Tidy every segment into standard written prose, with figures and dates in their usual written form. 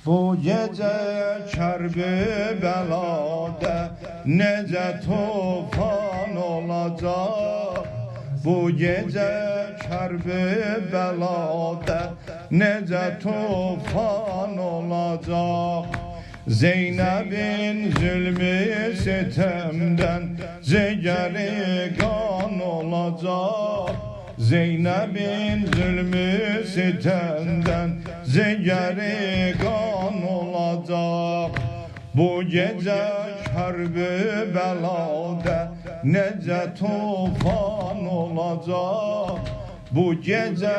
Bu gece Kerbela'da nece tufan olacak. Bu gece Kerbela'da nece tufan olacak. Zeynep'in zulmü sitemden zeceri kan olacak. Zeynep'in zulmü sitemden zeceri kan olacak. Bu gece Kerbela'da nece tufan olacak. Bu gece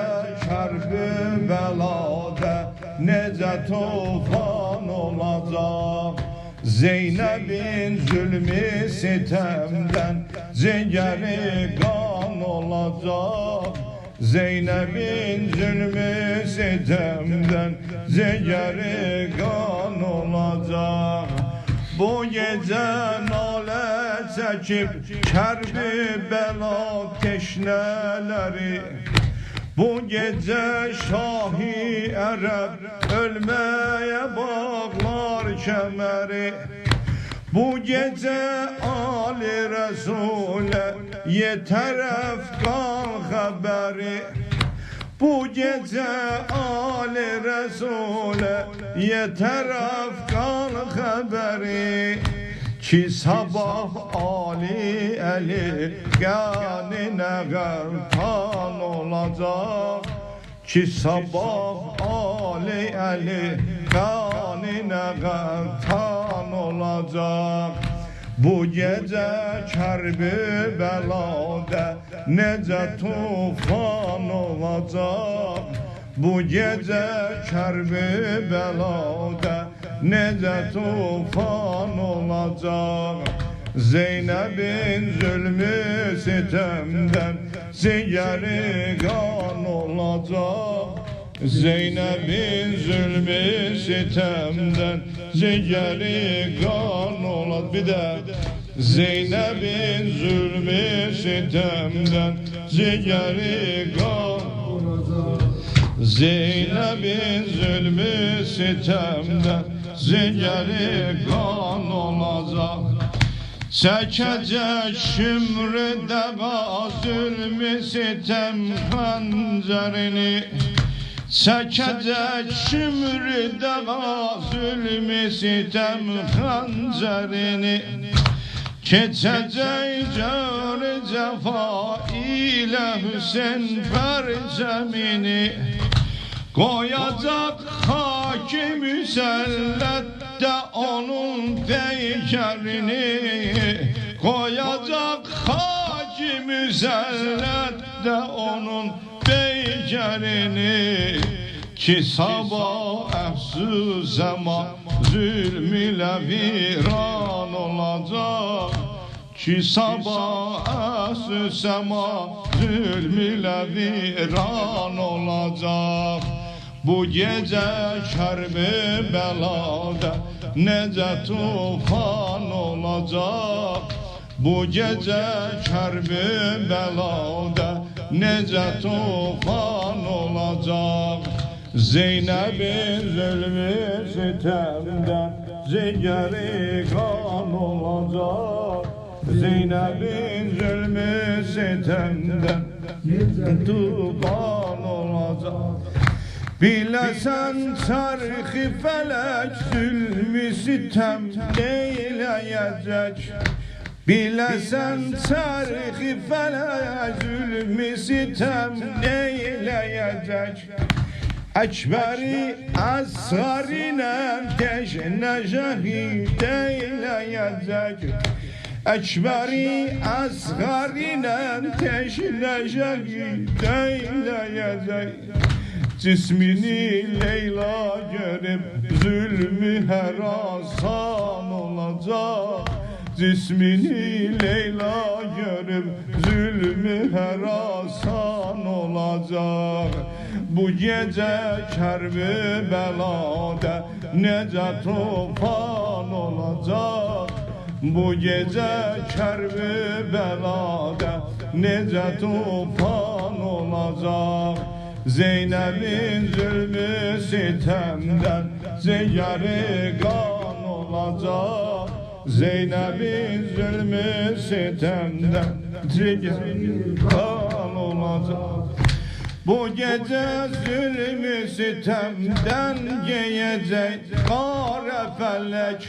Kerbela'da nece tufan olacak. Zeynep'in zulmü sitemden zeceri kan olacak. Zeynep'in zulmü sitemden zeceri kan olacak. Bu gece nale çekip Kerbela teşneleri, bu gece Şahi Ereb ölmeye bağlar kemeri. Bu gece Ali Resul'e yeter efkan haberi. Bu gece Ali Resul'e yeter efkan haberi. Ki sabah Ali eli ganine gertan olacak. Ki sabah Ali eli ganine gertan olacak. Bu gece Kerbela'da nece tufan olacak. Bu gece Kerbela'da nece tufan olacak. Zeynep'in zulmü sitemden zeceri kan olacak. Zeynep'in zulmü sitemden zeceri kan olacak. Bir de Zeynep'in zulmü sitemden zeceri kan olacak. Zeynep'in zulmü sitemden zeceri kan olacak. Çekecek şümrüde zulmü sitem hancerini. Çekecek şümrüde zulmü sitem hancerini. Keçecek cari cefa ile Hüseyin percemini. Koyacak haki müsellette onun peykerini. Koyacak haki müsellette onun peykerini. Ki sabah efsü zaman zulm ile viran olacak. Ki sabah efsü zaman zulm ile viran olacak. Bu gece Kerbela'da nece tufan olacak. Bu gece Kerbela'da nece tufan olacak. Zeynep'in zulmü sitemden zeceri kan olacak. Zeynep'in zulmü sitemden tufan olacak. Bilesen çarkı felek zulmü sitem neyleyecek. Bilesen çarkı felek zulmü sitem neyleyecek. Ekberi asgarine teşne şehit eyleyecek. Ekberi asgarine teşne şehit eyleyecek. Cismini Leyla görüp zulmü herasan olacak. Cismini Leyla görüp zulmü herasan olacak. Bu gece Kerbela'da nece tufan olacak. Bu gece Kerbela'da nece tufan olacak. Zeynep'in zulmü sitemden Ziyarı kan olacak. Zeynep'in zulmü sitemden Ziyarı kan olacak. Bu gece zulmü sitemden giyecek kara felek.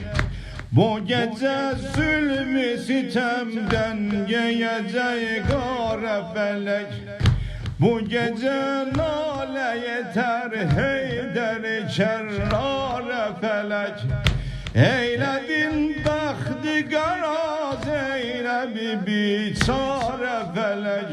Bu gece zulmü sitemden giyecek kara felek. Bu gece nale yeter heyder kerrare felek. Eyledin bahtı kara Zeynep'i biçare felek.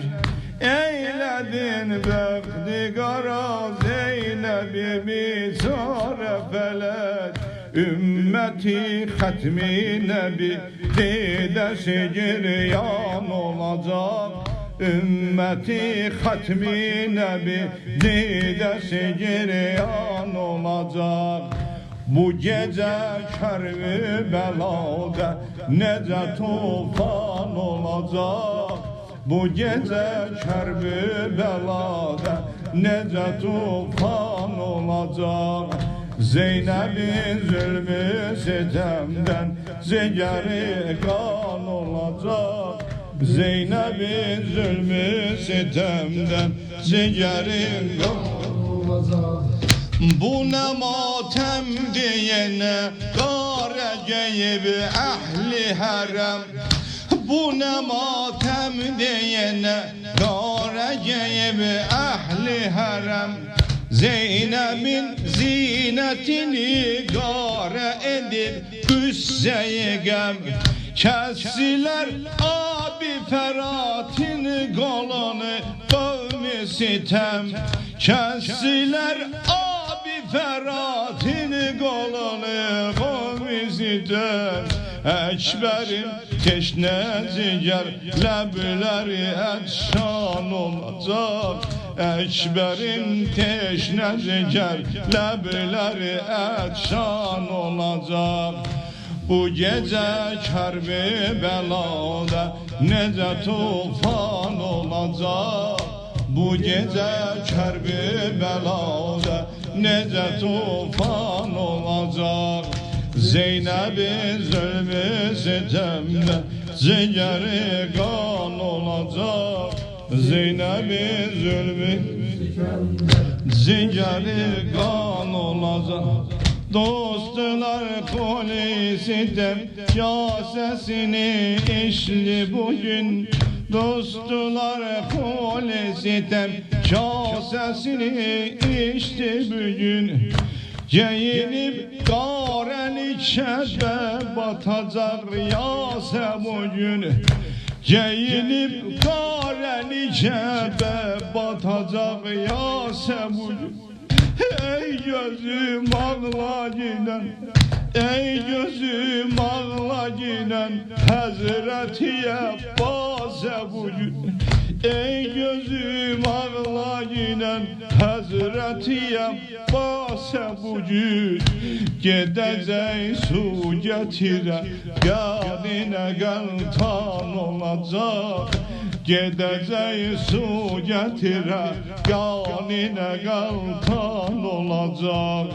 Eyledin bahtı kara Zeynep'i biçare felek. Ümmeti hatmi nebi didesi giryan olacak. Ümmeti hatmi nebi didesi giryan olacak. Bu gece Kerbela'da nece tufan olacak. Bu gece Kerbela'da nece tufan olacak. Zeynep'in zulmü sitemden ziyarı kan olacak. Zeynep'in zulmü sitemden ziyarı kan olacak. Bu ne matem diyene kâre geyib ehli harem. Bu ne matem diyene kâre geyib ehli harem. Zeynep'in zinetini gâre edip güsse-i gem. Kestiler abi Ferhat'in kolunu kavmi sitem. Kestiler abi Ferhat'in kolunu kavmi sitem. Ekber'in teşne ziger lebleri etşan olacak. Ekber'in teşne ziger lebleri etşan olacak. Bu gece Kerbela'da nece tufan olacak. Bu gece Kerbela'da nece tufan olacak. Zeynep'in zulmü sitemde ziyarı kan olacak. Zeynep'in zulmü ziyarı kan olacak. Dostlar koli sitem kasesini işli bugün. Dostlar koli sitem kasesini içti bugün. Giyinip kareli şebe batacak yase bugün. Giyinip kareli şebe batacak yase bugün. Ey gözüm ağla giden, ey gözüm ağla giden Hazreti Abbas'a bugün. Ey gözüm ağla giden Hazreti Abbas'a bugün. Gideceğiz su getire Gadine galtan olacak. Gideceğiz su getire Gadine galtan olacak.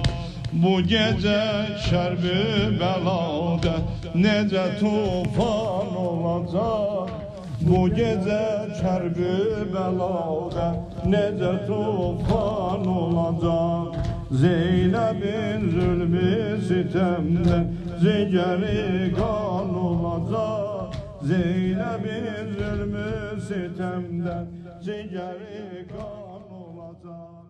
Bu gece şerbi belada nece tufan olacak. Bu gece şerbi belada nece tufan olacak. Zeynep'in zulmü sitemden ziyarı kan olacak. Zeynep'in zulmü sitemden ziyarı kan olacak.